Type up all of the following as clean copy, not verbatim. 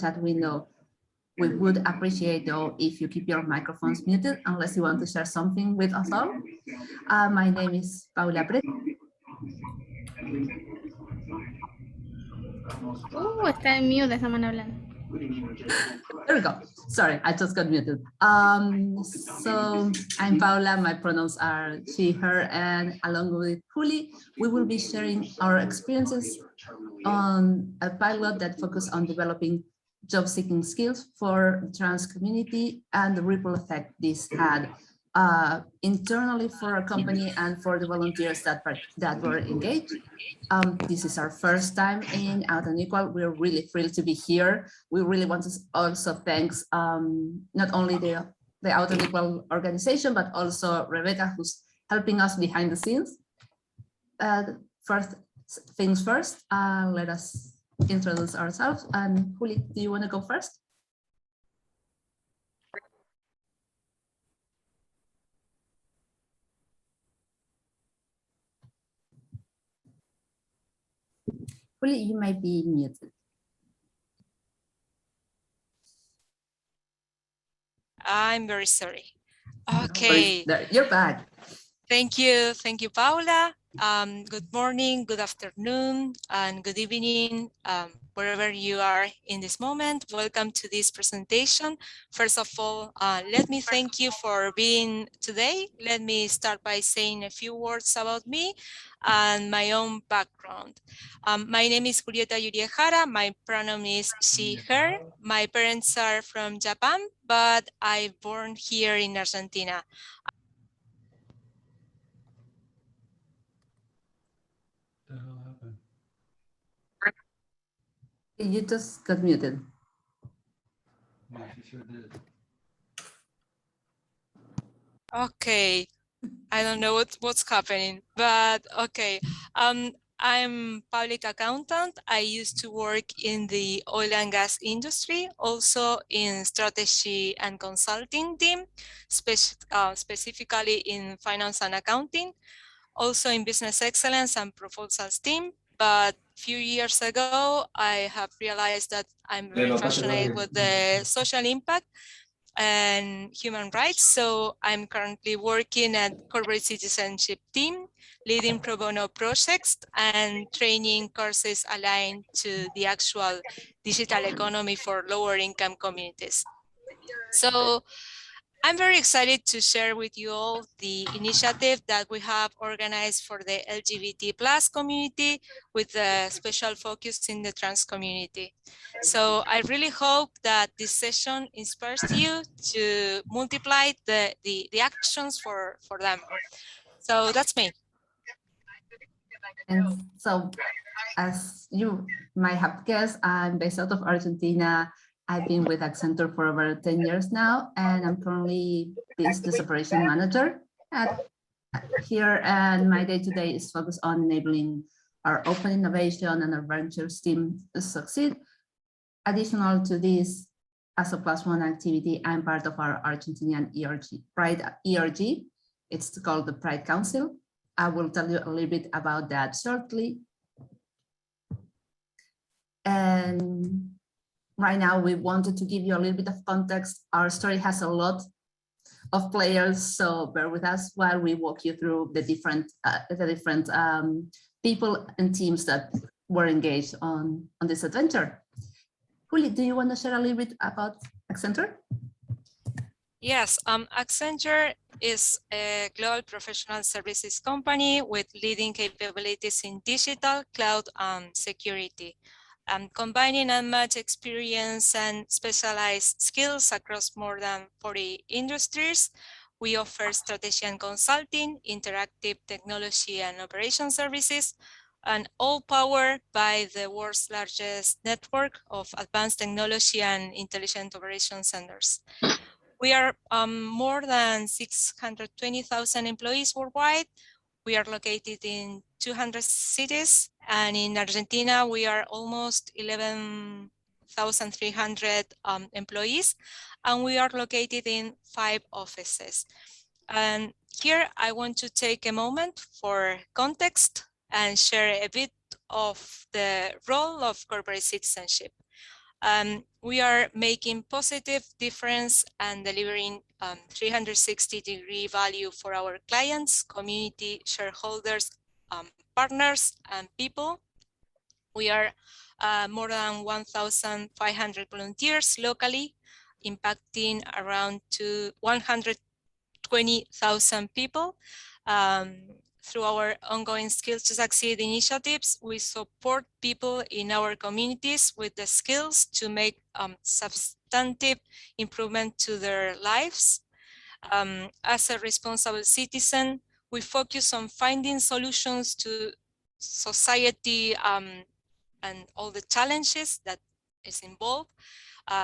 chat window. We would appreciate though if you keep your microphones muted unless you want to share something with us all. My name is Paula Pret. Está en mute esa mano hablando. There we go. Sorry, I just got muted. So I'm Paula, my pronouns are she, her, and along with Juli, we will be sharing our experiences on a pilot that focuses on developing job-seeking skills for the trans community and the ripple effect this had internally for our company and for the volunteers that were engaged. This is our first time in Out and Equal. We're really thrilled to be here. We really want to also thank not only the Out and Equal organization, but also Rebecca, who's helping us behind the scenes. First things first, let us introduce ourselves. And Juli, do you want to go first? Juli, you might be muted. I'm very sorry. Okay. You're back. Thank you, Paula. Good morning, good afternoon, and good evening, wherever you are in this moment. Welcome to this presentation. First of all, let me thank you for being today. Let me start by saying a few words about me and my own background. My name is Julieta Yuriehara. My pronoun is she, her. My parents are from Japan, but I born here in Argentina. You just got muted. Yeah, she sure did. Okay, I don't know what's happening, but okay. I'm public accountant. I used to work in the oil and gas industry, also in strategy and consulting team, specifically in finance and accounting, also in business excellence and proposals team. But a few years ago, I have realized that I'm very passionate with the social impact and human rights. So I'm currently working at corporate citizenship team, leading pro bono projects and training courses aligned to the actual digital economy for lower income communities. So I'm very excited to share with you all the initiative that we have organized for the LGBT plus community with a special focus in the trans community. So I really hope that this session inspires you to multiply the actions for them. So that's me. And so, as you might have guessed, I'm based out of Argentina. I've been with Accenture for over 10 years now, and I'm currently business operation manager here. And my day-to-day is focused on enabling our open innovation and our ventures team to succeed. Additional to this, as a +1 activity, I'm part of our Argentinian Pride ERG. It's called the Pride Council. I will tell you a little bit about that shortly. And right now, we wanted to give you a little bit of context. Our story has a lot of players, so bear with us while we walk you through the different people and teams that were engaged on this adventure. Juli, do you want to share a little bit about Accenture? Yes, Accenture is a global professional services company with leading capabilities in digital, cloud, and security. Combining unmatched experience and specialized skills across more than 40 industries, we offer strategy and consulting, interactive technology and operation services, and all powered by the world's largest network of advanced technology and intelligent operation centers. We are more than 620,000 employees worldwide. We are located in 200 cities, and in Argentina, we are almost 11,300 employees, and we are located in 5 offices. And here I want to take a moment for context and share a bit of the role of corporate citizenship. We are making positive difference and delivering 360-degree value for our clients, community, shareholders, partners, and people. We are more than 1,500 volunteers locally, impacting around 120,000 people. Through our ongoing Skills to Succeed initiatives, we support people in our communities with the skills to make substantive improvement to their lives. As a responsible citizen, we focus on finding solutions to society and all the challenges that is involved.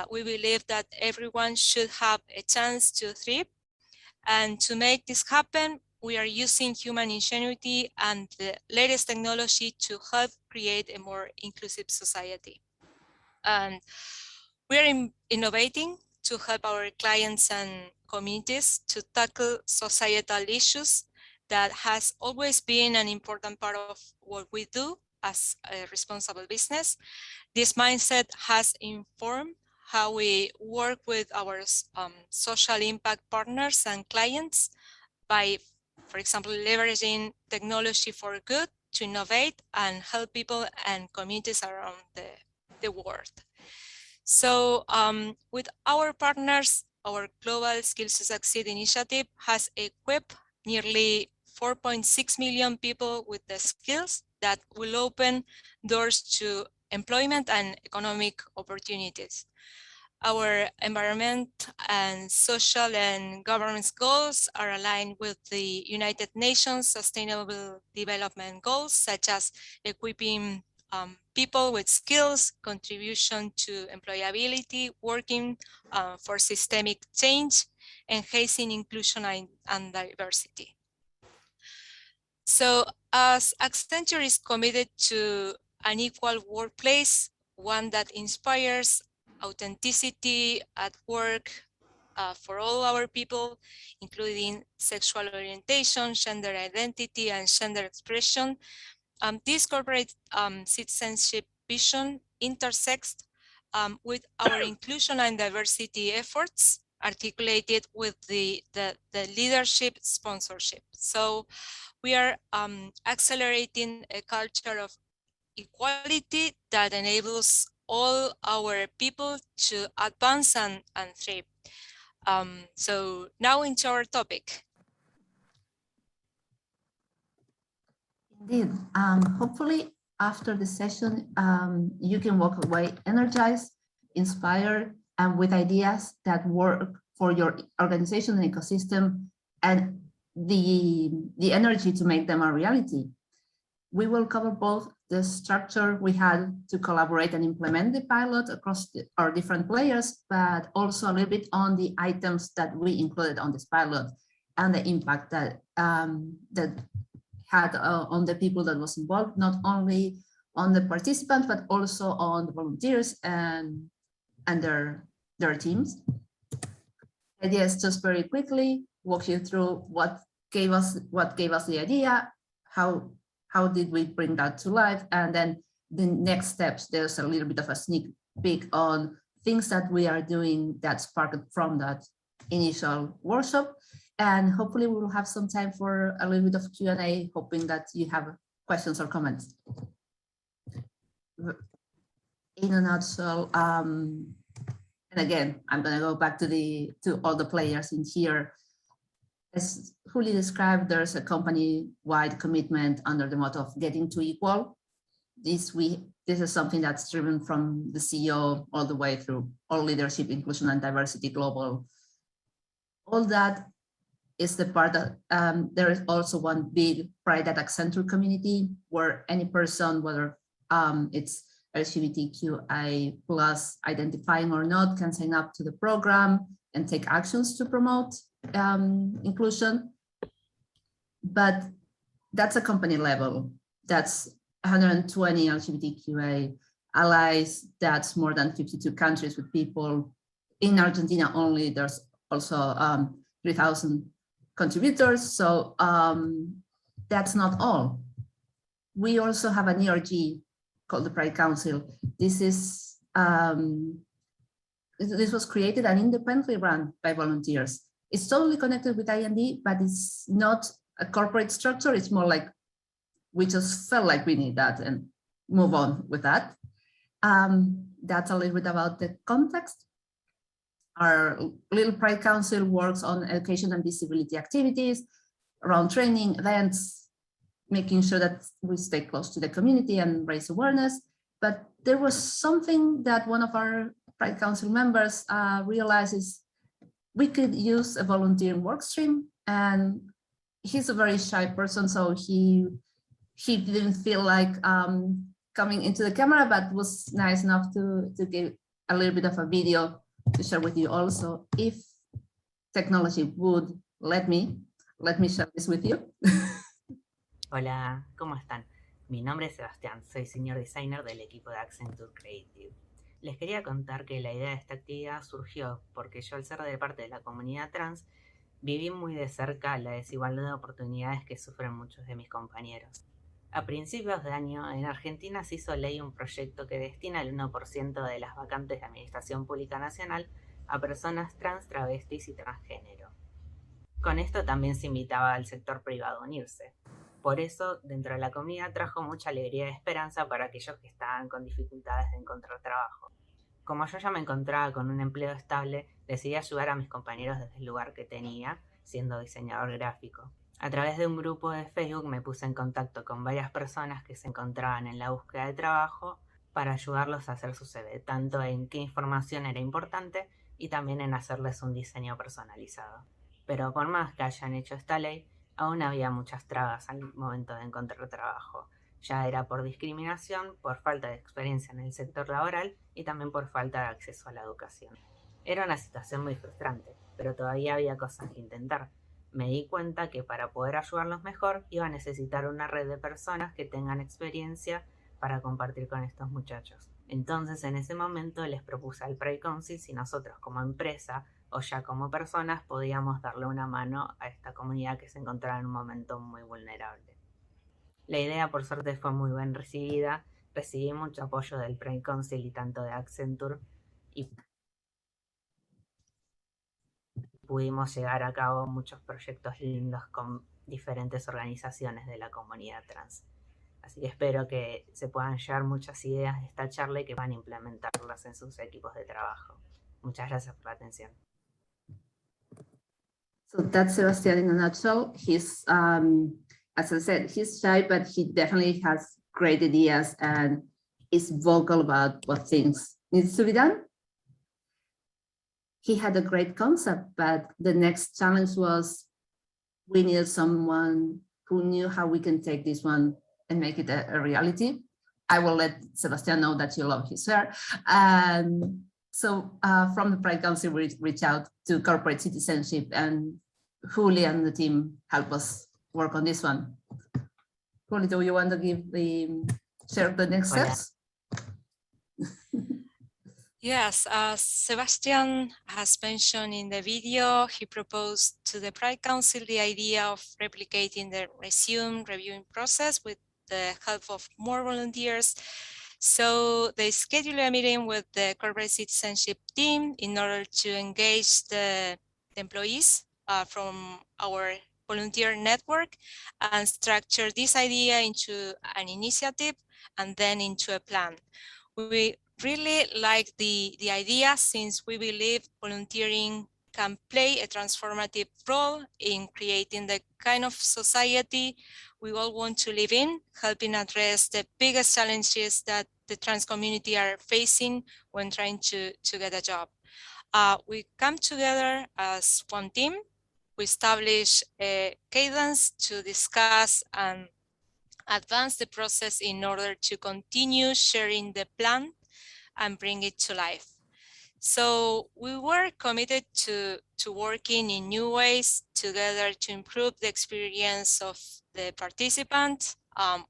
We believe that everyone should have a chance to thrive. And to make this happen, we are using human ingenuity and the latest technology to help create a more inclusive society. And we are innovating to help our clients and communities to tackle societal issues that has always been an important part of what we do as a responsible business. This mindset has informed how we work with our social impact partners and clients by, for example, leveraging technology for good to innovate and help people and communities around the world. So with our partners, our Global Skills to Succeed initiative has equipped nearly 4.6 million people with the skills that will open doors to employment and economic opportunities. Our environment and social and governance goals are aligned with the United Nations Sustainable Development Goals, such as equipping people with skills, contribution to employability, working for systemic change, enhancing inclusion and diversity. So as Accenture is committed to an equal workplace, one that inspires authenticity at work for all our people, including sexual orientation, gender identity, and gender expression. This corporate citizenship vision intersects with our inclusion and diversity efforts articulated with the leadership sponsorship. So we are accelerating a culture of equality that enables all our people to advance and thrive. So now into our topic. Indeed. Hopefully after the session, you can walk away energized, inspired, and with ideas that work for your organization and ecosystem and the energy to make them a reality. We will cover both the structure we had to collaborate and implement the pilot across our different players, but also a little bit on the items that we included on this pilot and the impact that that had on the people that was involved, not only on the participants, but also on the volunteers and their teams. The idea is just very quickly walk you through what gave us the idea, how did we bring that to life, and then the next steps. There's a little bit of a sneak peek on things that we are doing that sparked from that initial workshop. And hopefully we will have some time for a little bit of Q&A, hoping that you have questions or comments. In a nutshell, and again, I'm going to go back to all the players in here. As Juli described, there's a company-wide commitment under the motto of getting to equal. This is something that's driven from the CEO all the way through all leadership, inclusion, and diversity global. All that is the part that there is also one big Pride at Accenture community where any person, whether it's LGBTQI plus identifying or not, can sign up to the program and take actions to promote inclusion. But that's a company level. That's 120 LGBTQI allies. That's more than 52 countries with people. In Argentina only, there's also 3,000 contributors. So that's not all. We also have an ERG called the Pride Council. This is this was created and independently run by volunteers. It's totally connected with IND, but it's not a corporate structure. It's more like we just felt like we need that and move on with that. That's a little bit about the context. Our Little Pride Council works on education and visibility activities around training, events, making sure that we stay close to the community and raise awareness. But there was something that one of our Pride Council members realizes we could use a volunteering work stream, and he's a very shy person, so he didn't feel like coming into the camera, but was nice enough to give a little bit of a video to share with you also. If technology would let me share this with you. Hola, ¿cómo están? Mi nombre es Sebastián, soy Senior Designer del equipo de Accenture Creative. Les quería contar que la idea de esta actividad surgió porque yo, al ser de parte de la comunidad trans, viví muy de cerca la desigualdad de oportunidades que sufren muchos de mis compañeros. A principios de año, en Argentina se hizo ley un proyecto que destina el 1% de las vacantes de Administración Pública Nacional a personas trans, travestis y transgénero. Con esto también se invitaba al sector privado a unirse. Por eso, dentro de la comunidad trajo mucha alegría y esperanza para aquellos que estaban con dificultades de encontrar trabajo. Como yo ya me encontraba con un empleo estable, decidí ayudar a mis compañeros desde el lugar que tenía, siendo diseñador gráfico. A través de un grupo de Facebook me puse en contacto con varias personas que se encontraban en la búsqueda de trabajo para ayudarlos a hacer su CV, tanto en qué información era importante y también en hacerles un diseño personalizado. Pero por más que hayan hecho esta ley, aún había muchas trabas al momento de encontrar trabajo. Ya era por discriminación, por falta de experiencia en el sector laboral y también por falta de acceso a la educación. Era una situación muy frustrante, pero todavía había cosas que intentar. Me di cuenta que para poder ayudarlos mejor iba a necesitar una red de personas que tengan experiencia para compartir con estos muchachos. Entonces, en ese momento les propuse al Pride Council si nosotros como empresa o ya como personas podíamos darle una mano a esta comunidad que se encontraba en un momento muy vulnerable. La idea, por suerte, fue muy bien recibida. Recibí mucho apoyo del Pride Council y tanto de Accenture, y pudimos llevar a cabo muchos proyectos lindos con diferentes organizaciones de la comunidad trans. Así que espero que se puedan llevar muchas ideas de esta charla y que van a implementarlas en sus equipos de trabajo. Muchas gracias por la atención. So that's Sebastian in a nutshell. He's, as I said, he's shy, but he definitely has great ideas and is vocal about what things needs to be done. He had a great concept, but the next challenge was we needed someone who knew how we can take this one and make it a reality. I will let Sebastian know that you love his hair. So from the Pride Council, we reached out to corporate citizenship, and Juli and the team help us work on this one. Juli, do you want to share the next steps? Yes, as Sebastian has mentioned in the video, he proposed to the Pride Council the idea of replicating the resume reviewing process with the help of more volunteers. So they scheduled a meeting with the corporate citizenship team in order to engage the employees from our volunteer network and structure this idea into an initiative and then into a plan. We really like the idea, since we believe volunteering can play a transformative role in creating the kind of society we all want to live in, helping address the biggest challenges that the trans community are facing when trying to get a job. We come together as one team. We establish a cadence to discuss and advance the process in order to continue sharing the plan and bring it to life. So we were committed to working in new ways together to improve the experience of the participants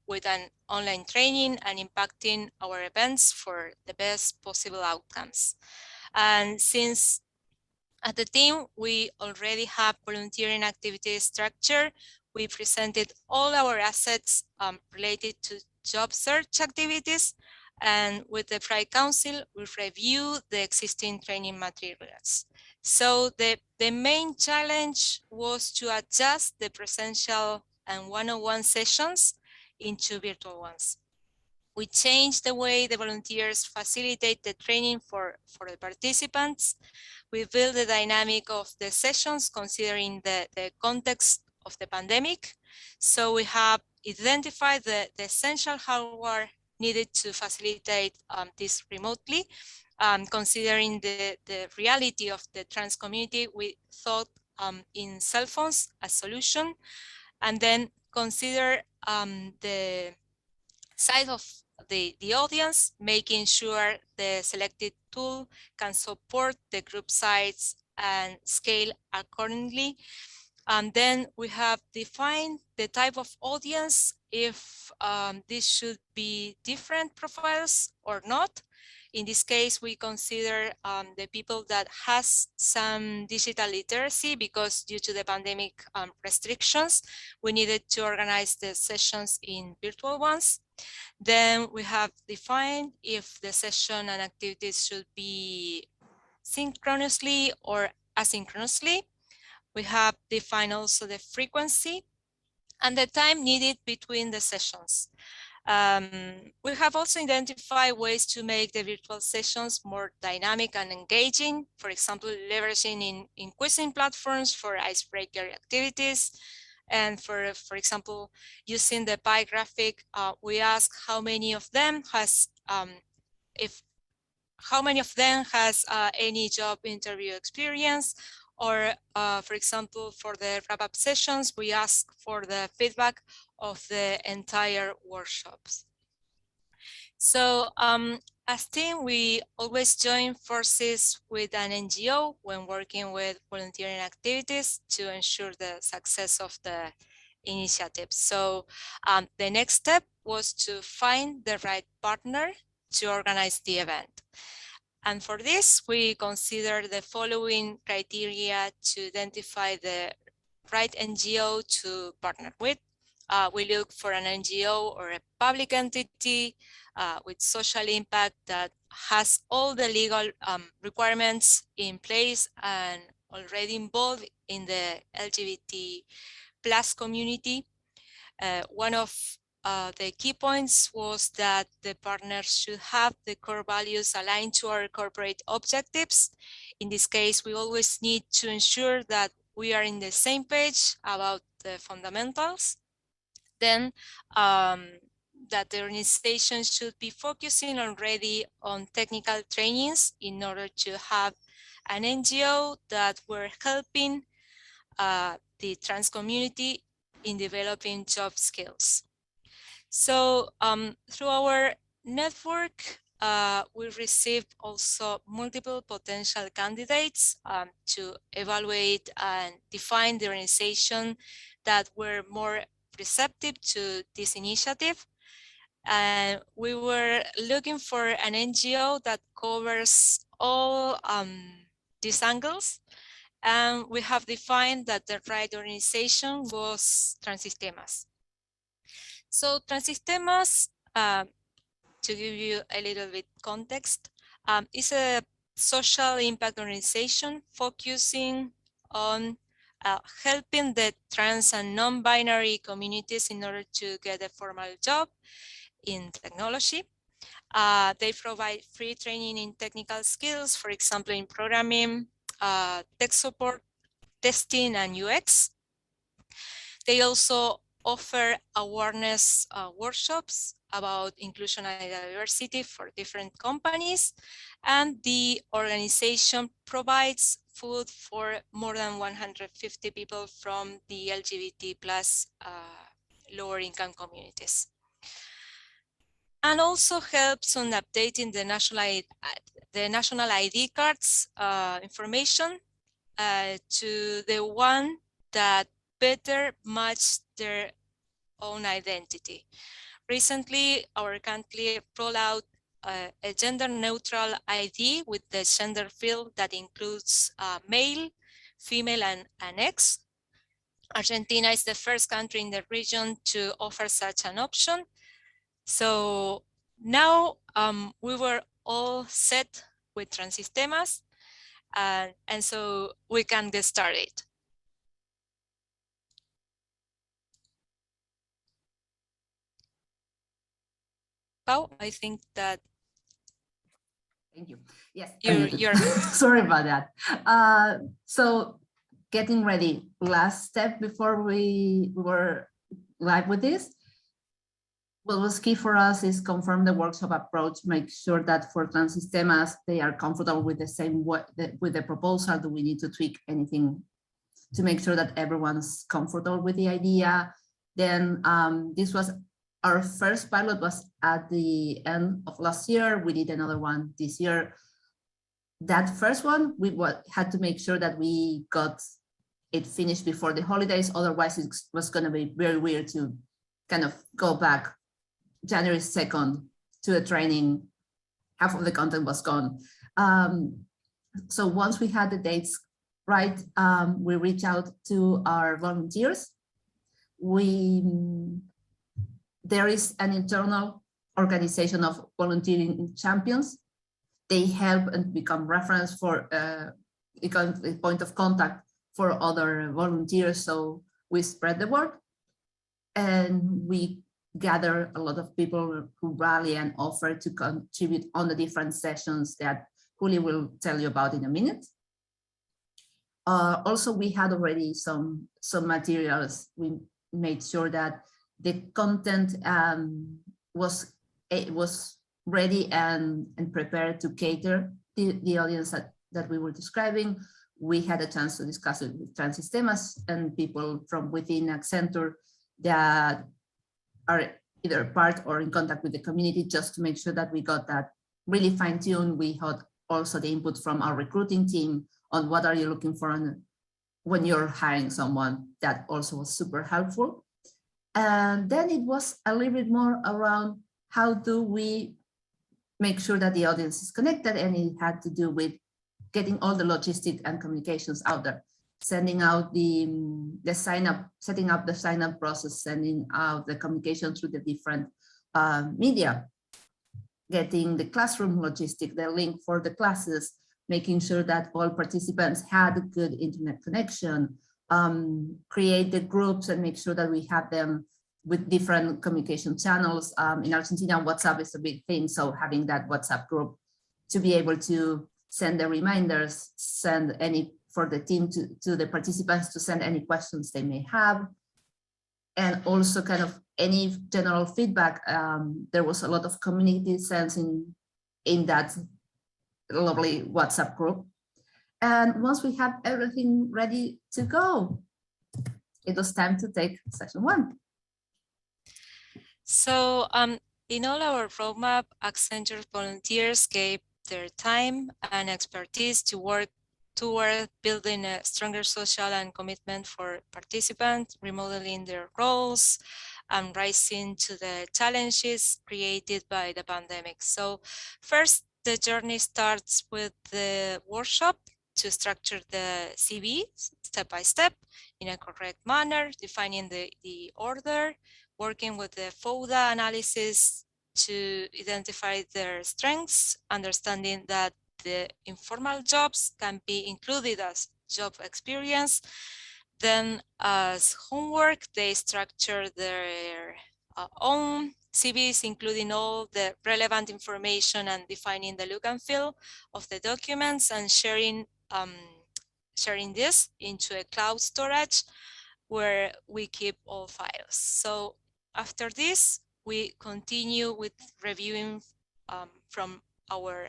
with an online training and impacting our events for the best possible outcomes. And since at the team, we already have volunteering activity structure, we presented all our assets related to job search activities And with the Pride Council, we review the existing training materials. So the main challenge was to adjust the presential and one-on-one sessions into virtual ones. We changed the way the volunteers facilitate the training for the participants. We built the dynamic of the sessions considering the context of the pandemic. So we have identified the essential hardware needed to facilitate this remotely. Considering the reality of the trans community, we thought in cell phones as solution, and then consider the size of the audience, making sure the selected tool can support the group size and scale accordingly. And then we have defined the type of audience, if this should be different profiles or not. In this case, we consider the people that has some digital literacy, because due to the pandemic restrictions, we needed to organize the sessions in virtual ones. Then we have defined if the session and activities should be synchronously or asynchronously. We have defined also the frequency and the time needed between the sessions. We have also identified ways to make the virtual sessions more dynamic and engaging. For example, leveraging in quizzing platforms for icebreaker activities. And for example, using the pie graphic, we ask how many of them has any job interview experience, or for example, for the wrap-up sessions, we ask for the feedback of the entire workshops. So as team, we always join forces with an NGO when working with volunteering activities to ensure the success of the initiative. So the next step was to find the right partner to organize the event. And for this, we consider the following criteria to identify the right NGO to partner with. We look for an NGO or a public entity with social impact that has all the legal requirements in place and already involved in the LGBT plus community. One of the key points was that the partners should have the core values aligned to our corporate objectives. In this case, we always need to ensure that we are in the same page about the fundamentals. Then that the organization should be focusing already on technical trainings in order to have an NGO that were helping the trans community in developing job skills. So through our network, we received also multiple potential candidates to evaluate and define the organization that were more receptive to this initiative. And we were looking for an NGO that covers all these angles. And we have defined that the right organization was Transistemas. So Transistemas, to give you a little bit context, is a social impact organization focusing on helping the trans and non-binary communities in order to get a formal job in technology. They provide free training in technical skills, for example, in programming, tech support, testing, and UX. They also offer awareness workshops about inclusion and diversity for different companies, and the organization provides food for more than 150 people from the LGBT plus lower income communities. And also helps on updating the national ID cards information to the one that better match their own identity. Recently, our country rolled out a gender-neutral ID with the gender field that includes male, female, and X. Argentina is the first country in the region to offer such an option. So now we were all set with Transistemas, and so we can get started. Pau, I think that Thank you. Yes, you're sorry about that. So getting ready, last step before we were live with this. What was key for us is confirm the workshop approach, make sure that for Transistemas, they are comfortable with the same with the proposal. Do we need to tweak anything to make sure that everyone's comfortable with the idea? Then this was our first pilot was at the end of last year. We did another one this year. That first one, we had to make sure that we got it finished before the holidays. Otherwise, it was going to be very weird to kind of go back January 2nd to a training. Half of the content was gone. So once we had the dates right, we reached out to our volunteers. There is an internal organization of volunteering champions. They help and become reference for become a point of contact for other volunteers. So we spread the word and we gather a lot of people who rally and offer to contribute on the different sessions that Juli will tell you about in a minute. Also, we had already some materials. We made sure that the content was ready and prepared to cater the audience that we were describing. We had a chance to discuss it with Transistemas and people from within Accenture that are either part or in contact with the community, just to make sure that we got that really fine-tuned. We had also the input from our recruiting team on what are you looking for when you're hiring someone. That also was super helpful. And then it was a little bit more around how do we make sure that the audience is connected, and it had to do with getting all the logistics and communications out there, sending out the sign up, setting up the sign up process, sending out the communication through the different media, getting the classroom logistic, the link for the classes, making sure that all participants had a good internet connection, create the groups and make sure that we have them with different communication channels. In Argentina, WhatsApp is a big thing. So having that WhatsApp group to be able to send the reminders, send any for the team to the participants to send any questions they may have. And also kind of any general feedback. There was a lot of community sense in that lovely WhatsApp group. And once we have everything ready to go, it was time to take session one. So in all our roadmap, Accenture volunteers gave their time and expertise to work toward building a stronger social and commitment for participants, remodeling their roles, and rising to the challenges created by the pandemic. So first, the journey starts with the workshop to structure the CV step by step in a correct manner, defining the order, working with the FODA analysis to identify their strengths, understanding that the informal jobs can be included as job experience. Then as homework, they structure their own CVs, including all the relevant information and defining the look and feel of the documents and sharing this into a cloud storage where we keep all files. So after this, we continue with reviewing from our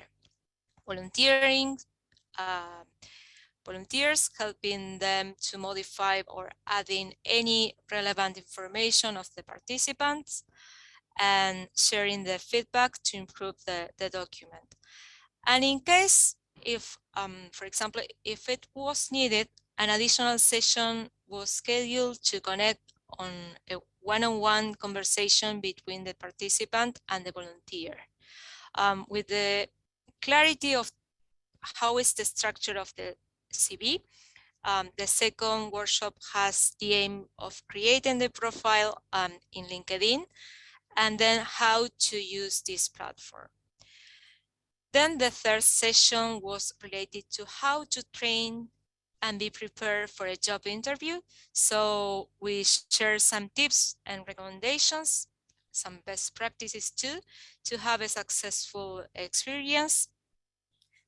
volunteers, helping them to modify or adding any relevant information of the participants and sharing the feedback to improve the document. And in case if, for example, if it was needed, an additional session was scheduled to connect on a one-on-one conversation between the participant and the volunteer. With the clarity of how is the structure of the CV, the second workshop has the aim of creating the profile in LinkedIn and then how to use this platform. Then the third session was related to how to train and be prepared for a job interview. So we share some tips and recommendations, some best practices too, to have a successful experience.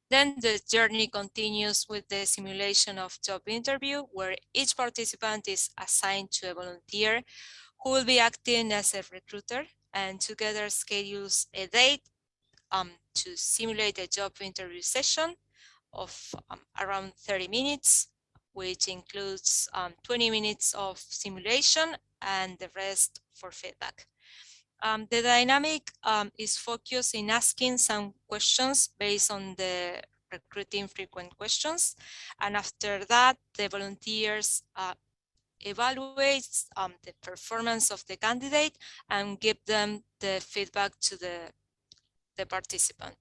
Then the journey continues with the simulation of job interview, where each participant is assigned to a volunteer who will be acting as a recruiter, and together schedules a date to simulate a job interview session of around 30 minutes, which includes 20 minutes of simulation and the rest for feedback. The dynamic is focused in asking some questions based on the recruiting frequent questions. And after that, the volunteers evaluate the performance of the candidate and give them the feedback to the participant.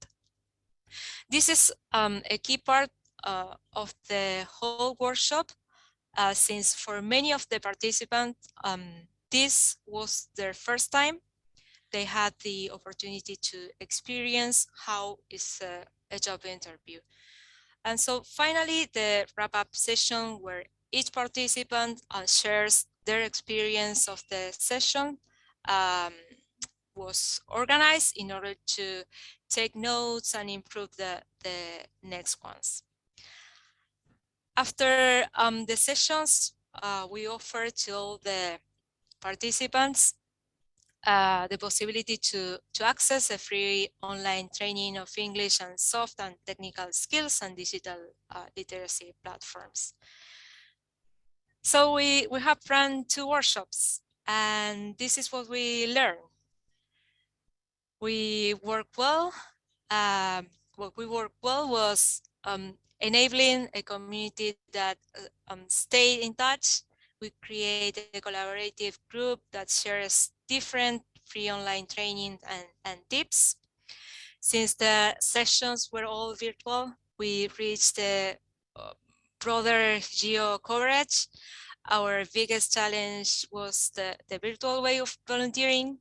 This is a key part of the whole workshop, since for many of the participants, this was their first time. They had the opportunity to experience how is a job interview. And so finally, the wrap-up session where each participant shares their experience of the session was organized in order to take notes and improve the next ones. After the sessions, we offer to all the participants the possibility to access a free online training of English and soft and technical skills and digital literacy platforms. So we have run 2 workshops, and this is what we learned. We worked well. What we worked well was enabling a community that stayed in touch. We create a collaborative group that shares different free online training and tips. Since the sessions were all virtual, we reached a broader geo coverage. Our biggest challenge was the virtual way of volunteering.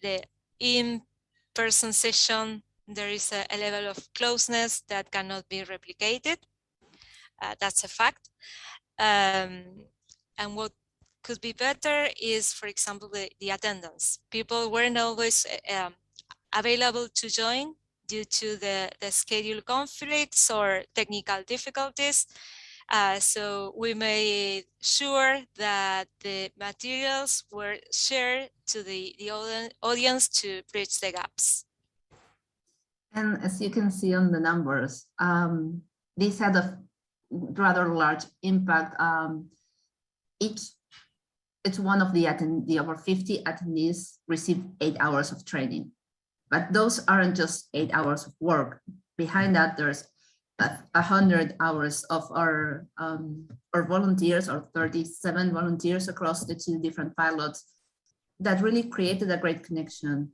The in-person session, there is a level of closeness that cannot be replicated. That's a fact. And what could be better is, for example, the attendance. People weren't always available to join due to the schedule conflicts or technical difficulties. So we made sure that the materials were shared to the audience to bridge the gaps. And as you can see on the numbers, this had a rather large impact. Each one of the over 50 attendees received 8 hours of training, but those aren't just 8 hours of work. Behind that, there's 100 hours of our volunteers, or 37 volunteers across the 2 different pilots, that really created a great connection.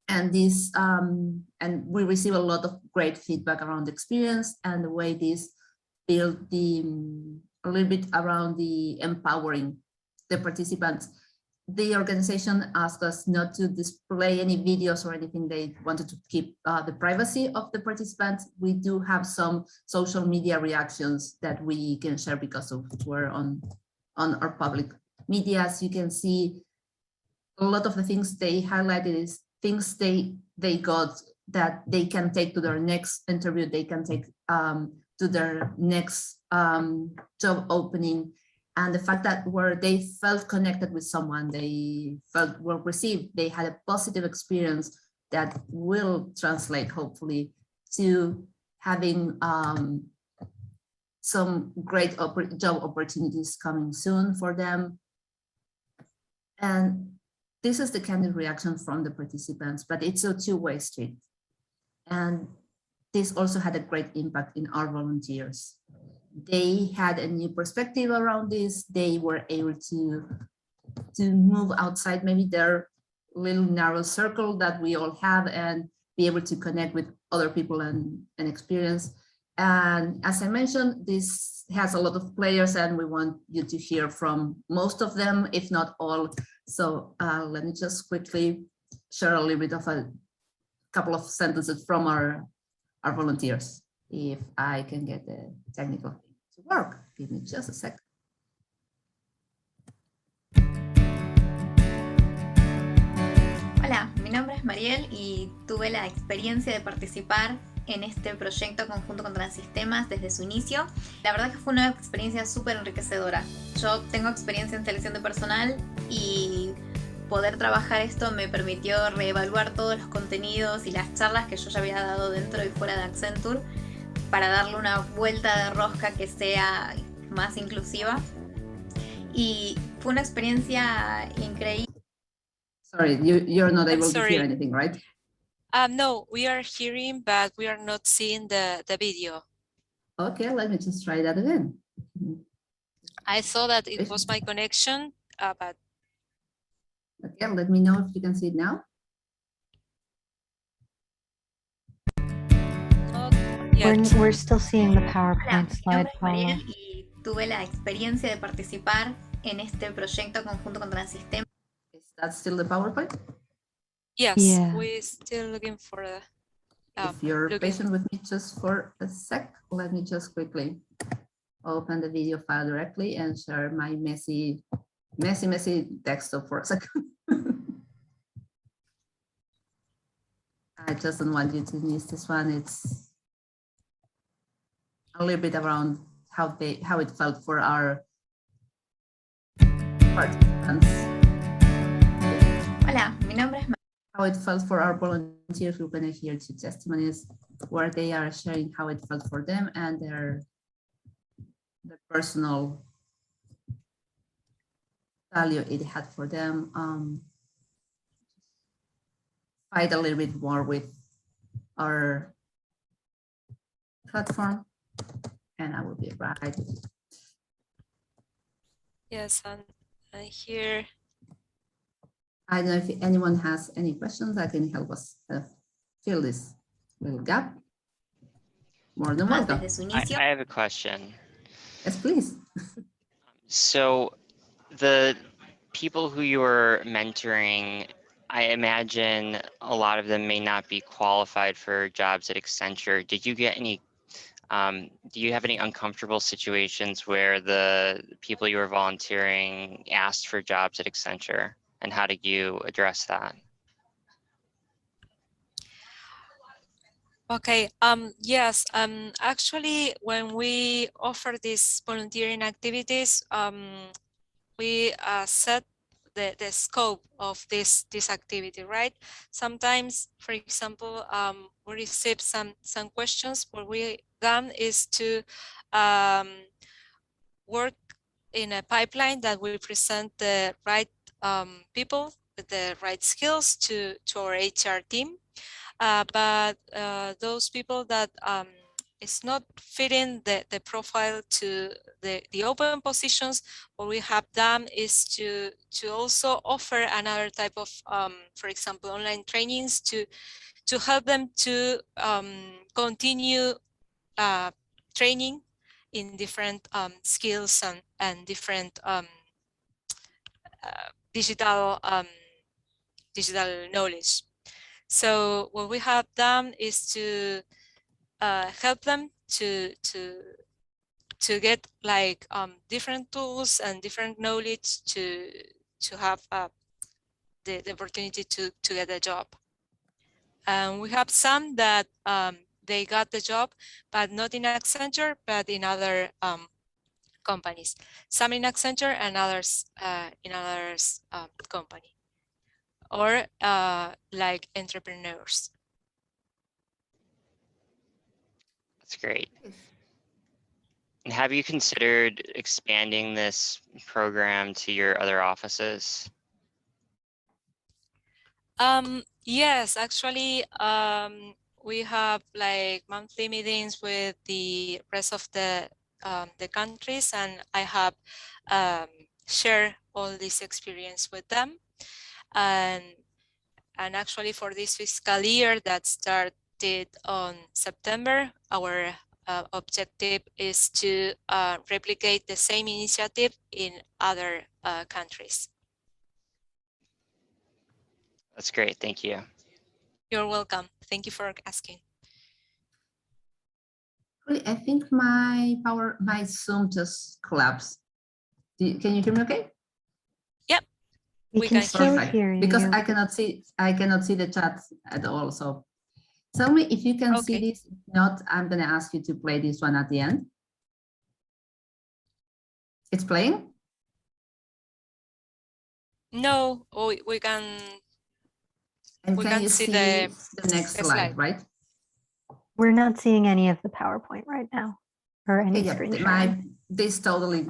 And this, and we receive a lot of great feedback around the experience and the way this built a little bit around the empowering the participants. The organization asked us not to display any videos or anything. They wanted to keep the privacy of the participants. We do have some social media reactions that we can share because we're on our public media. As you can see, a lot of the things they highlighted is things they got that they can take to their next interview, they can take to their next job opening. And the fact that where they felt connected with someone, they felt well received, they had a positive experience that will translate hopefully to having some great job opportunities coming soon for them. And this is the candid reaction from the participants, but it's a 2-way street. And this also had a great impact in our volunteers. They had a new perspective around this. They were able to move outside maybe their little narrow circle that we all have and be able to connect with other people and experience. And as I mentioned, this has a lot of players, and we want you to hear from most of them, if not all, So let me just quickly share a little bit of a couple of sentences from our volunteers. If I can get the technical thing to work, give me just a second. Hola, mi nombre es Mariel y tuve la experiencia de participar en este proyecto conjunto con Transistemas desde su inicio. La verdad que fue una experiencia súper enriquecedora. Yo tengo experiencia en selección de personal y poder trabajar esto me permitió reevaluar todos los contenidos y las charlas que yo ya había dado dentro y fuera de Accenture para darle una vuelta de rosca que sea más inclusiva. Y fue una experiencia increíble. Sorry, you're not able to sorry. hear anything, right? No, we are hearing, but we are not seeing the video. Okay, let me just try that again. I thought that it was my connection, but Okay, let me know if you can see it now. not yet. We're still seeing the Hola, PowerPoint mi slide, nombre es Mariel Paula. y tuve la experiencia de participar en este proyecto conjunto con Transistemas. Is that still the PowerPoint? Yes, Yeah. we're still looking for the. If you're looking- patient with me just for a sec, let me just quickly open the video file directly and share my messy desktop for a second. I just don't want you to miss this one. It's a little bit around how it felt for our participants. Hola, mi nombre es How it felt for our volunteers who can hear two testimonies where they are sharing how it felt for them and their personal value it had for them. Fight a little bit more with our platform, and I will be right with you. Yes, and here. I don't know if anyone has any questions that can help us fill this little gap. More than welcome. desde su I inicio. have a question. Yes, please. So the people who you were mentoring, I imagine a lot of them may not be qualified for jobs at Accenture. Did you get any, do you have any uncomfortable situations where the people you were volunteering asked for jobs at Accenture? And how did you address that? Okay, yes, actually, when we offer these volunteering activities, we set the scope of this activity, right? Sometimes, for example, we receive some questions. What we done is to work in a pipeline that will present the right people with the right skills to our HR team. But those people that is not fitting the profile to the open positions, what we have done is to also offer another type of, for example, online trainings to help them to continue training in different skills and different digital knowledge. So what we have done is to help them to get like different tools and different knowledge to have the opportunity to get a job. And we have some that they got the job, but not in Accenture, but in other companies. Some in Accenture and others in others company. Or like entrepreneurs. That's great. And have you considered expanding this program to your other offices? Yes, actually, we have like monthly meetings with the rest of the countries, and I have shared all this experience with them. And actually for this fiscal year that started on September, our objective is to replicate the same initiative in other countries. That's great. Thank you. You're welcome. Thank you for asking. Really, I think my Zoom just collapsed. Can you hear me okay? We We can can still Perfect. hear you. Because I cannot see the chat at all. So tell me if you can see Okay. this. If not, I'm gonna ask you to play this one at the end. It's playing? No, we can And We can can you see see the the next slide, slide. right? We're not seeing any of the PowerPoint right now or any Okay, screen yeah, sharing. this totally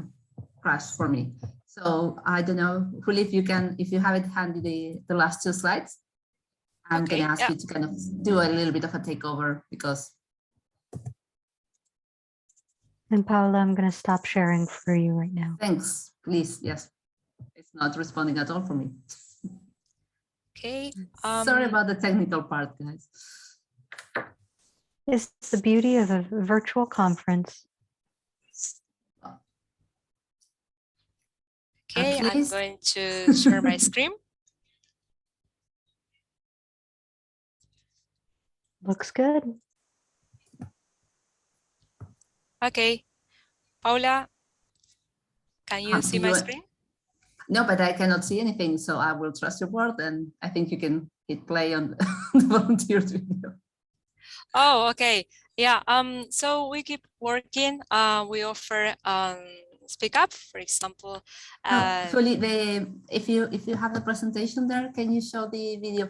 crashed for me. So I don't know, Juli, if you have it handy, the last two slides. I'm Okay, gonna ask yeah. you to kind of do a little bit of a takeover because And Paula, I'm going to stop sharing for you right now. thanks, please, yes. It's not responding at all for me. Okay. Sorry about the technical part, guys. It's the beauty of a virtual conference. Okay, I'm least- going to share my screen. Looks good. Okay. Paula, can you see my you- screen? No, but I cannot see anything, so I will trust your word, and I think you can hit play on the volunteers video. Oh, okay. Yeah. So we keep working. We offer speak up, for example. Juli, if you have the presentation there, can you show the video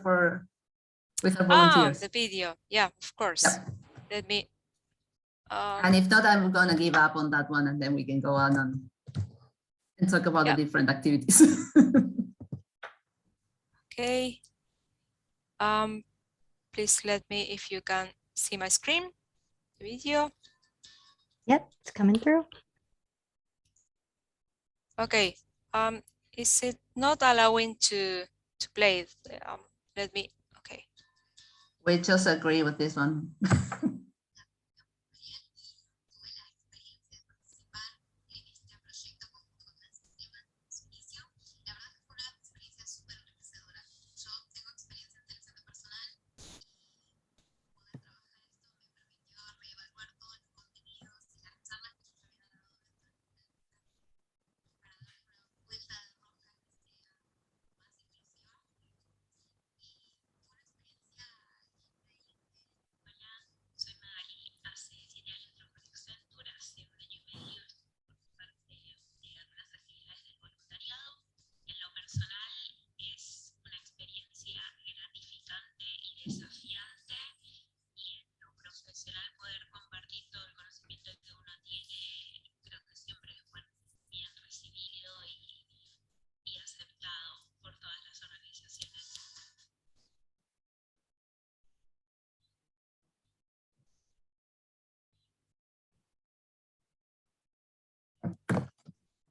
with our volunteers? The video. Yeah, of course. Yep. Let me. And if not, I'm gonna give up on that one, and then we can go on and talk about Yeah. the different activities. Okay. Please let me if you can see my screen, the video. Yep, it's coming through. Okay. Is it not allowing to play? Let me. Okay. We just agree with this one.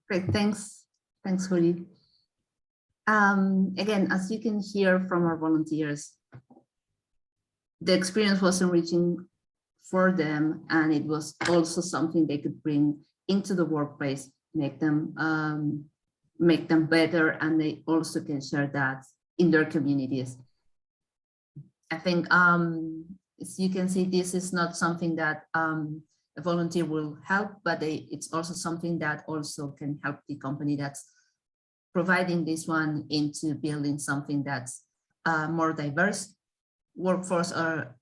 Great, thanks, Juli. Again, as you can hear from our volunteers, the experience was enriching for them, and it was also something they could bring into the workplace, make them better, and they also can share that in their communities. I think, as you can see, this is not something that a volunteer will help, but it's also something that also can help the company that's providing this one into building something that's more diverse workforce, or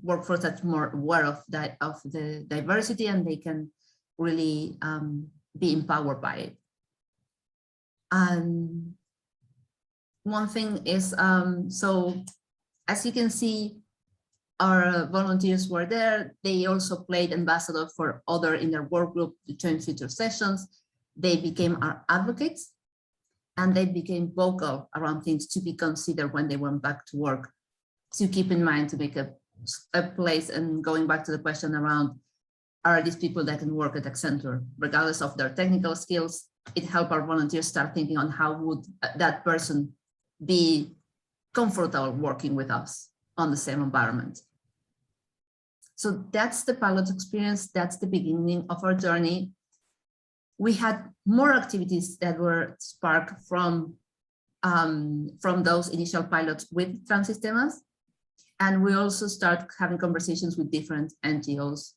workforce that's more aware of the diversity, and they can really be empowered by it. And one thing is, so as you can see, our volunteers were there. They also played ambassador for other in their work group to join future sessions. They became our advocates, and they became vocal around things to be considered when they went back to work, to keep in mind, to make a place. And going back to the question around, are these people that can work at Accenture, regardless of their technical skills? It helped our volunteers start thinking on how would that person be comfortable working with us on the same environment. So that's the pilot experience. That's the beginning of our journey. We had more activities that were sparked from from those initial pilots with Transistemas. And we also start having conversations with different NGOs.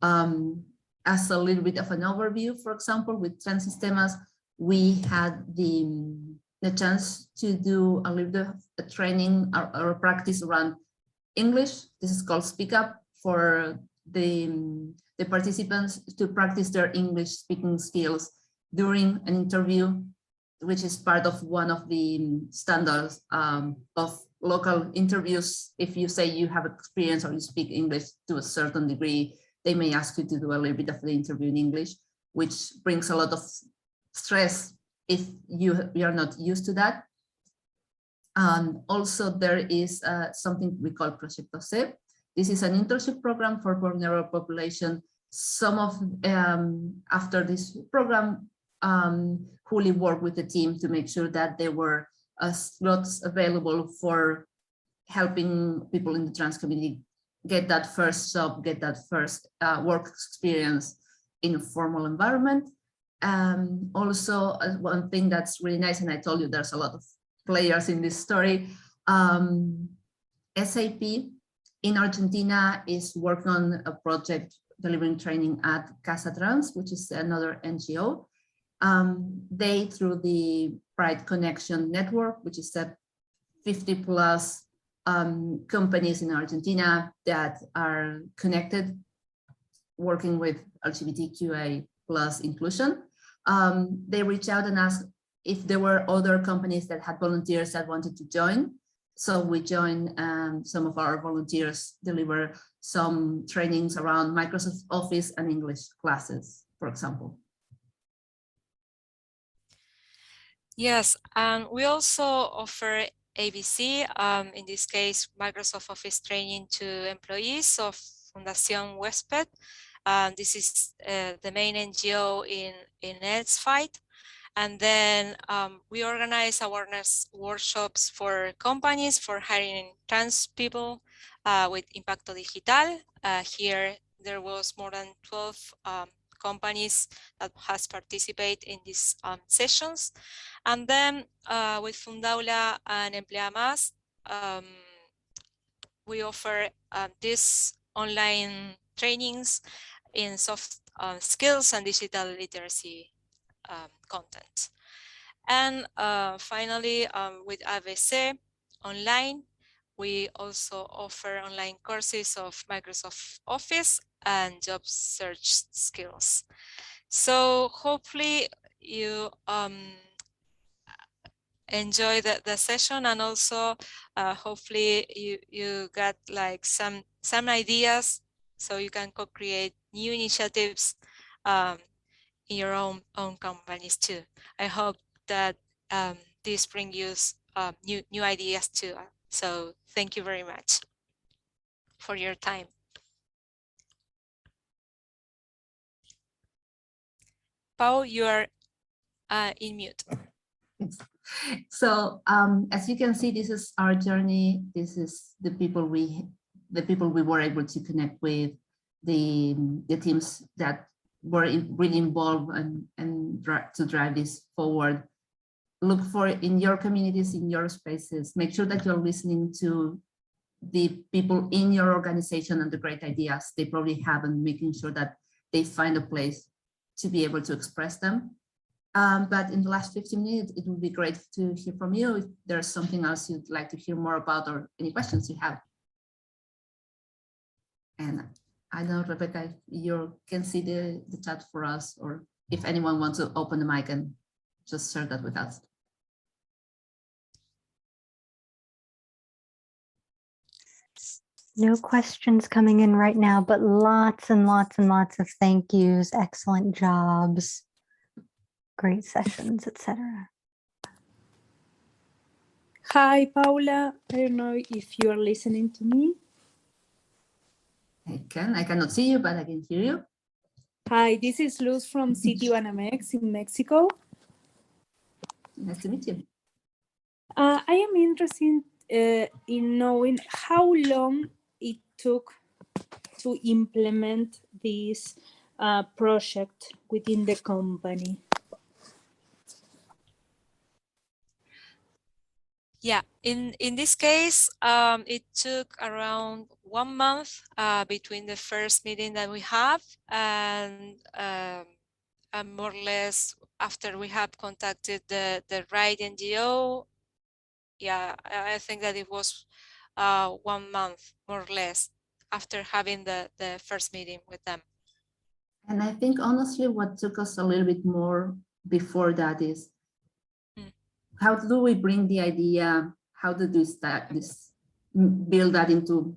As a little bit of an overview, for example, with Transistemas, we had the chance to do a little bit of a training or practice around English. This is called Speak Up, for the participants to practice their English speaking skills during an interview, which is part of one of the standards of local interviews. If you say you have experience or you speak English to a certain degree, they may ask you to do a little bit of the interview in English, which brings a lot of stress if you are not used to that. Also, there is something we call Proyecto C. This is an internship program for vulnerable population. Some of, after this program, Juli worked with the team to make sure that there were slots available for helping people in the trans community get that first job, get that first work experience in a formal environment. Also, one thing that's really nice, and I told you there's a lot of players in this story, SAP in Argentina is working on a project delivering training at Casa Trans, which is another NGO. They, through the Pride Connection Network, which is a 50+ companies in Argentina that are connected, working with LGBTQIA+ inclusion, they reached out and asked if there were other companies that had volunteers that wanted to join. So we joined, some of our volunteers deliver some trainings around Microsoft Office and English classes, for example. Yes, and we also offer ABC, in this case, Microsoft Office training to employees of Fundación Huésped. This is the main NGO in AIDS fight. And then we organize awareness workshops for companies for hiring trans people with Impacto Digital. Here, there was more than 12 companies that has participated in these sessions. And then with Fundaula and Emplea Más, we offer these online trainings in soft skills and digital literacy content. And finally, with ABC online, we also offer online courses of Microsoft Office and job search skills. So hopefully you enjoy the session, and also hopefully you got like some ideas so you can co-create new initiatives in your own companies too. I hope that this brings you new ideas too. So thank you very much for your time. Pau, you are in mute. So as you can see, this is our journey. This is the people we were able to connect with, the teams that were really involved and to drive this forward. Look for in your communities, in your spaces. Make sure that you're listening to the people in your organization and the great ideas they probably have, and making sure that they find a place to be able to express them. But in the last 15 minutes, it would be great to hear from you if there's something else you'd like to hear more about or any questions you have. And I know, Rebecca, if you can see the chat for us, or if anyone wants to open the mic and just share that with us. No questions coming in right now, but lots and lots and lots of thank yous, excellent jobs, great sessions, etc. Hi, Paula. I don't know if you are listening to me. I cannot see you, but I can hear you. Hi, this is Luz from City Banamex in Mexico. Nice to meet you. I am interested in knowing how long it took to implement this project within the company. Yeah, in this case, it took around 1 month between the first meeting that we have and more or less after we have contacted the right NGO. Yeah, I think that it was 1 month more or less after having the first meeting with them. And I think honestly, what took us a little bit more before that is how do we bring the idea? How do we start this, build that into?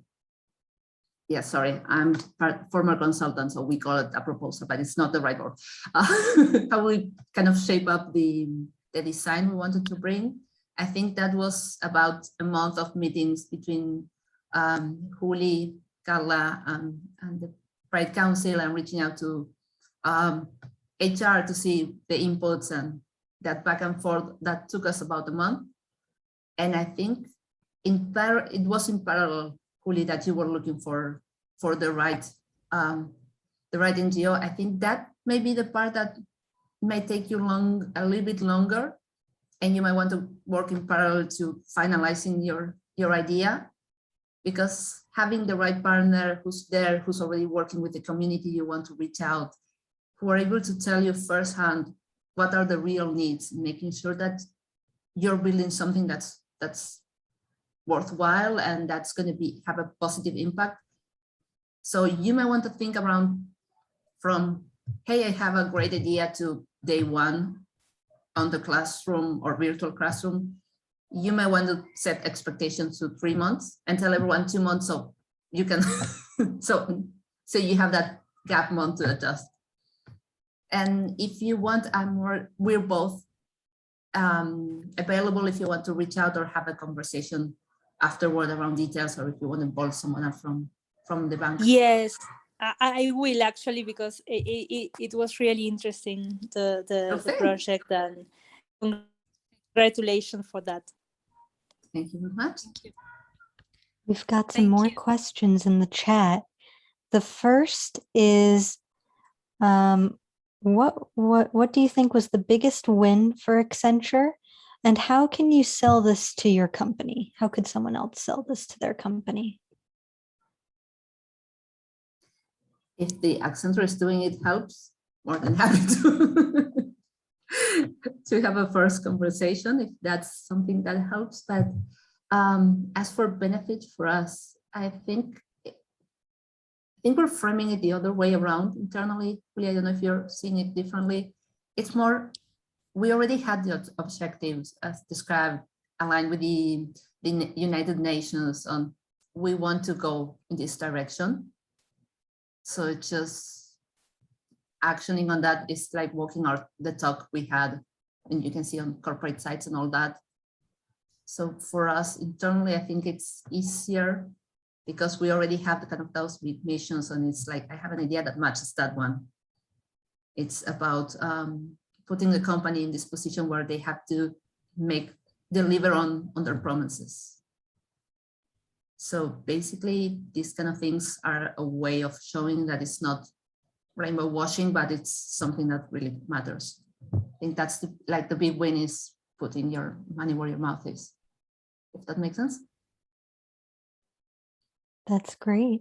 Yeah, sorry, I'm former consultant, so we call it a proposal, but it's not the right word. How we kind of shape up the design we wanted to bring. I think that was about a month of meetings between Juli, Carla, and the Pride Council, and reaching out to HR to see the inputs and that back and forth. That took us about a month. And I think it was in parallel, Juli, that you were looking for the right NGO. I think that may be the part that may take you a little bit longer, and you might want to work in parallel to finalizing your idea, because having the right partner who's there, who's already working with the community you want to reach out, who are able to tell you firsthand what are the real needs, making sure that you're building something that's worthwhile and that's going to have a positive impact. So you may want to think around from, hey, I have a great idea, to day one on the classroom or virtual classroom. You may want to set expectations to 3 months and tell everyone 2 months, so you can so you have that gap month to adjust. And if you want, we're both available if you want to reach out or have a conversation afterward around details, or if you want to involve someone else from the bank. Yes, I will actually, because it was really interesting, the project, and congratulations for that. Thank you very much. Thank you. We've got some more questions in the chat. The first is, what do you think was the biggest win for Accenture, and how can you sell this to your company? How could someone else sell this to their company? If the Accenture is doing it helps, more than happy to to have a first conversation if that's something that helps. But as for benefit for us, I think we're framing it the other way around internally. I don't know if you're seeing it differently. It's more, we already had the objectives as described, aligned with the United Nations on we want to go in this direction. So it's just actioning on that is like walking the talk we had, and you can see on corporate sites and all that. So for us internally, I think it's easier because we already have the kind of those big missions, and it's like, I have an idea that matches that one. It's about putting the company in this position where they have to deliver on their promises. So basically, these kind of things are a way of showing that it's not rainbow washing, but it's something that really matters. I think that's the big win is putting your money where your mouth is, if that makes sense. That's great.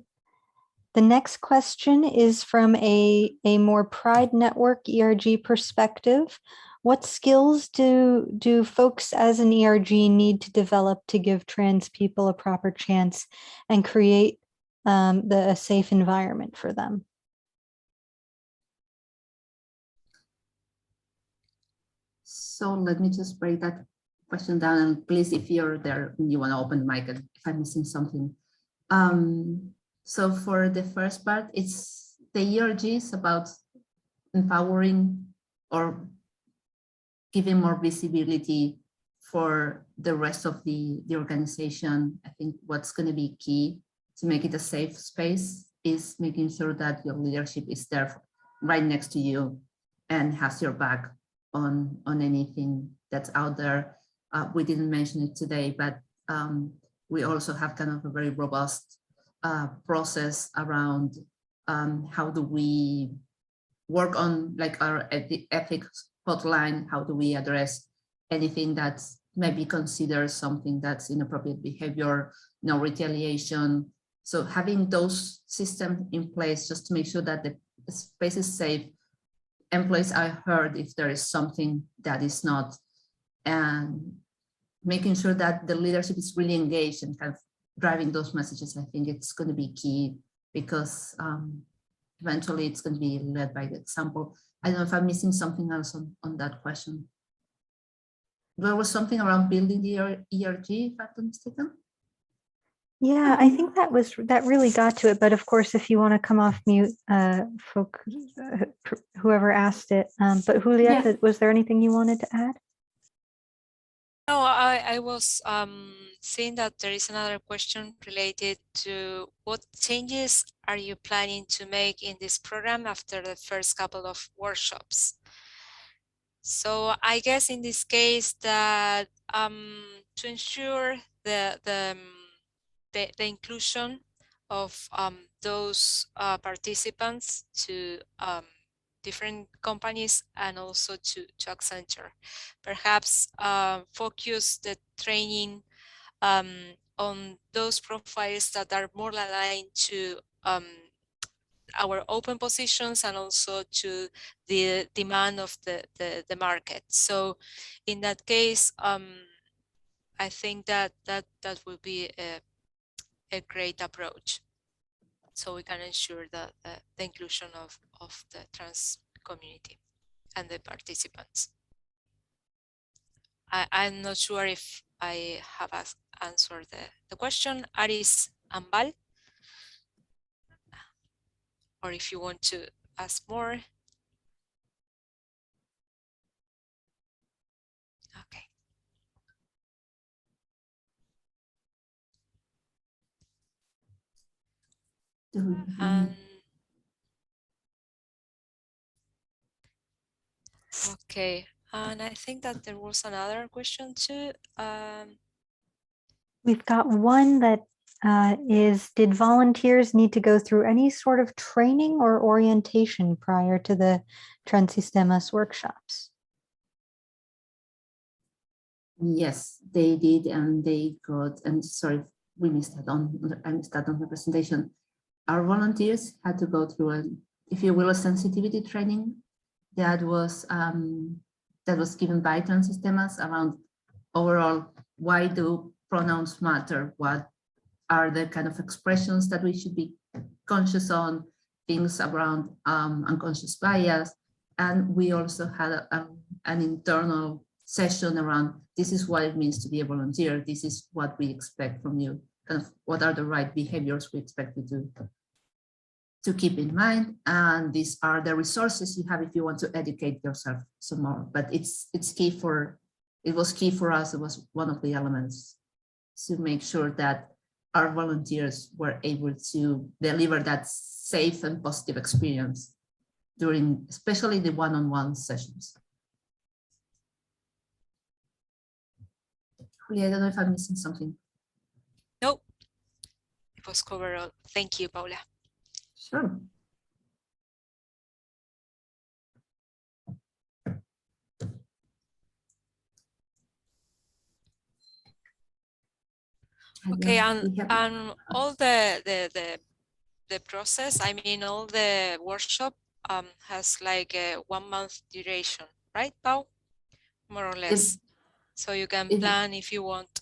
The next question is from a more Pride Network ERG perspective. What skills do folks as an ERG need to develop to give trans people a proper chance and create a safe environment for them? So let me just break that question down, and please, if you're there, you want to open the mic if I'm missing something. So for the first part, it's the ERG is about empowering or giving more visibility for the rest of the organization. I think what's going to be key to make it a safe space is making sure that your leadership is there right next to you and has your back on anything that's out there. We didn't mention it today, but we also have kind of a very robust process around how do we work on like our ethics hotline, how do we address anything that's maybe consider something that's inappropriate behavior, no retaliation. So having those systems in place just to make sure that the space is safe, employees are heard if there is something that is not, and making sure that the leadership is really engaged and kind of driving those messages. I think it's going to be key, because eventually it's going to be led by the example. I don't know if I'm missing something else on that question. There was something around building the ERG, if I'm not mistaken. Yeah, I think that really got to it. But of course, if you want to come off mute, whoever asked it. But Julieta, Yeah. was there anything you wanted to add? No, I was seeing that there is another question related to what changes are you planning to make in this program after the first couple of workshops? So I guess in this case that to ensure the inclusion of those participants to different companies and also to Accenture. Perhaps focus the training on those profiles that are more aligned to our open positions and also to the demand of the market. So in that case, I think that will be a great approach. So we can ensure the inclusion of the trans community and the participants. I'm not sure if I have answered the question, Aris Ambal, or if you want to ask more. Okay. Okay, and I think that there was another question too. We've got one that did volunteers need to go through any sort of training or orientation prior to the Transistemas workshops? Yes, they did, and they got, and sorry, we missed that I missed that on the presentation. Our volunteers had to go through a, if you will, a sensitivity training that was given by Transistemas around overall, why do pronouns matter? What are the kind of expressions that we should be conscious on, things around unconscious bias. And we also had an internal session around, this is what it means to be a volunteer. This is what we expect from you. Kind of what are the right behaviors we expect you to keep in mind. And these are the resources you have if you want to educate yourself some more. But it's key for, it was key for us. It was one of the elements to make sure that our volunteers were able to deliver that safe and positive experience during, especially the one-on-one sessions. Julia, I don't know if I'm missing something. No, it was covered all. Thank you, Paula. Sure. Okay, and all the process, I mean, all the workshop has like a 1 month duration, right, Pau? More or less. So you can plan if you want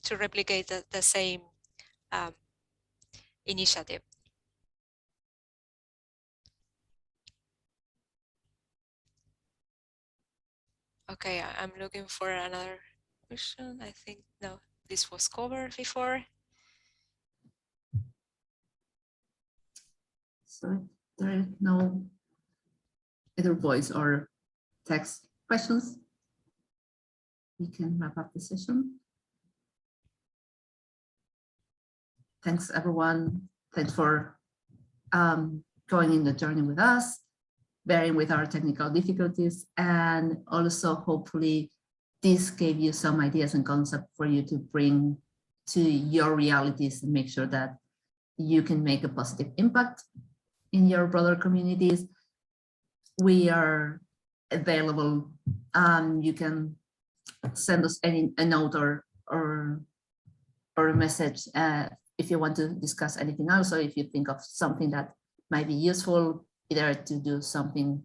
to replicate the same initiative. Okay, I'm looking for another question. I think, no, this was covered before. So there are no either voice or text questions. We can wrap up the session. Thanks, everyone. Thanks for going in the journey with us, bearing with our technical difficulties, and also hopefully this gave you some ideas and concepts for you to bring to your realities and make sure that you can make a positive impact in your broader communities. We are available. You can send us a note or a message if you want to discuss anything else, or if you think of something that might be useful, either to do something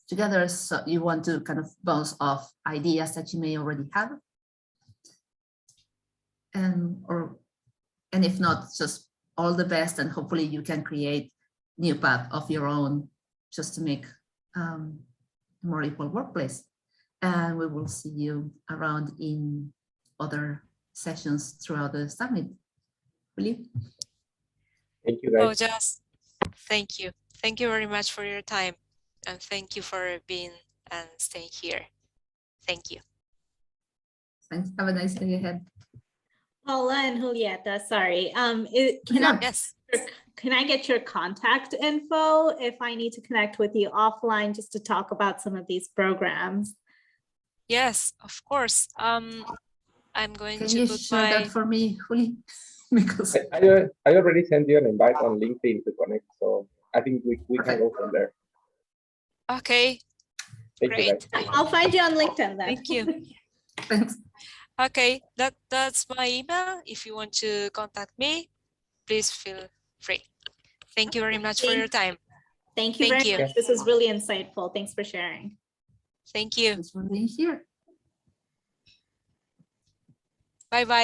together, so you want to kind of bounce off ideas that you may already have. And if not, just all the best, and hopefully you can create new path of your own just to make a more equal workplace. And we will see you around in other sessions throughout the summit. Really? Thank you, guys. Oh, just thank you. Thank you very much for your time. And thank you for being and staying here. Thank you. Thanks. Have a nice day ahead. Paula and Julieta, sorry. Yes. Can I get your contact info if I need to connect with you offline just to talk about some of these programs? Yes, of course. I'm going Can to you put share my that for me, Juli? Because I already sent you an invite on LinkedIn to connect, so I think we can go from there. okay. Thank you, Great. guys. I'll find you on LinkedIn then. Thank you. thanks. Okay, that's my email. If you want to contact me, please feel free. Thank you very much for your time. Thank you Thank very you. much. This was really insightful. Thanks for sharing. Thank you. Thanks for being here. Bye-bye.